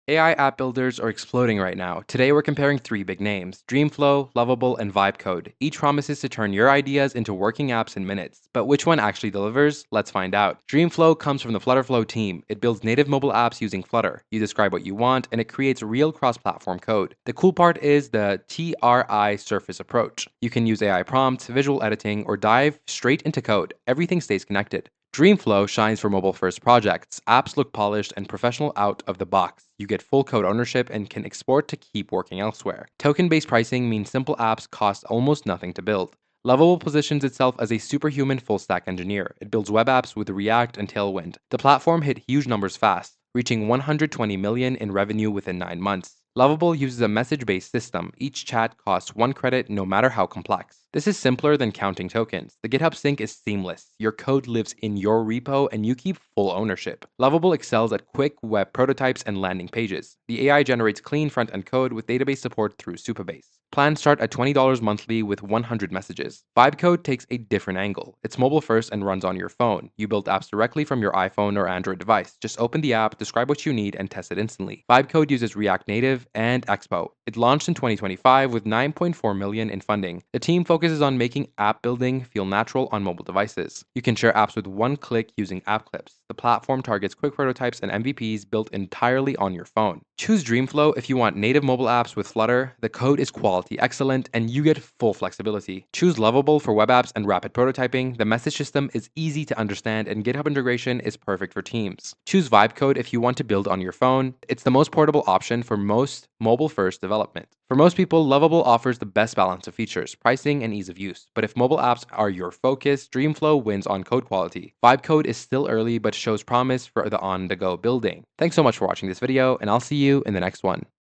AI app builders are exploding right now. Today we're comparing three big names: Dreamflow, Lovable, and Vibecode. Each promises to turn your ideas into working apps in minutes. But which one actually delivers? Let's find out. Dreamflow comes from the Flutterflow team. It builds native mobile apps using Flutter. You describe what you want, and it creates real cross-platform code. The cool part is the TRI surface approach. You can use AI prompts, visual editing, or dive straight into code. Everything stays connected. Dreamflow shines for mobile-first projects. Apps look polished and professional out of the box. You get full code ownership and can export to keep working elsewhere. Token-based pricing means simple apps cost almost nothing to build. Lovable positions itself as a superhuman full-stack engineer. It builds web apps with React and Tailwind. The platform hit huge numbers fast, reaching 120 million in revenue within 9 months. Lovable uses a message-based system. Each chat costs 1 credit no matter how complex. This is simpler than counting tokens. The GitHub sync is seamless. Your code lives in your repo and you keep full ownership. Lovable excels at quick web prototypes and landing pages. The AI generates clean front-end code with database support through Supabase. Plans start at $20 monthly with 100 messages. Vibecode takes a different angle. It's mobile first and runs on your phone. You build apps directly from your iPhone or Android device. Just open the app, describe what you need, and test it instantly. Vibecode uses React Native and Expo. It launched in 2025 with 9.4 million in funding. The team focuses on making app building feel natural on mobile devices. You can share apps with one click using app clips. The platform targets quick prototypes and MVPs built entirely on your phone. Choose Dreamflow if you want native mobile apps with Flutter. The code is quality excellent and you get full flexibility. Choose Lovable for web apps and rapid prototyping. The message system is easy to understand and GitHub integration is perfect for teams. Choose Vibecode if you want to build on your phone. It's the most portable option for most mobile-first development. For most people, Lovable offers the best balance of features, pricing, and ease of use. But if mobile apps are your focus, Dreamflow wins on code quality. Vibecode is still early but shows promise for the on-the-go building. Thanks so much for watching this video, and I'll see you in the next one.